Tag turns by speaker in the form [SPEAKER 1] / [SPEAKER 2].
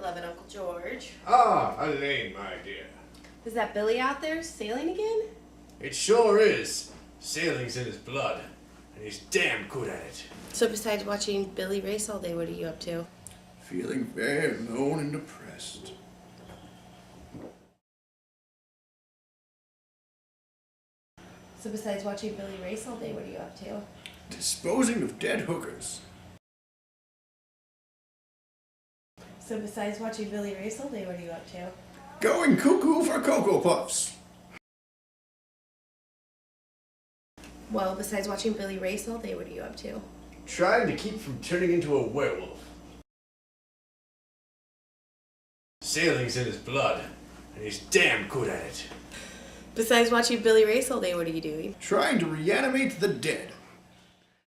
[SPEAKER 1] 11, Uncle George.
[SPEAKER 2] Ah, Elaine, my dear.
[SPEAKER 1] Is that Billy out there sailing again?
[SPEAKER 2] It sure is. Sailing's in his blood, and he's damn good at it.
[SPEAKER 1] So besides watching Billy race all day, what are you up to?
[SPEAKER 3] Feeling very alone and depressed.
[SPEAKER 1] So besides watching Billy race all day, what are you up to?
[SPEAKER 3] Disposing of dead hookers.
[SPEAKER 1] So besides watching Billy race all day, what are you up to?
[SPEAKER 3] Going cuckoo for Cocoa Puffs.
[SPEAKER 1] Well, besides watching Billy race all day, what are you up to?
[SPEAKER 2] Trying to keep from turning into a werewolf. Sailing's in his blood, and he's damn good at it.
[SPEAKER 1] Besides watching Billy race all day, what are you doing?
[SPEAKER 3] Trying to reanimate the dead.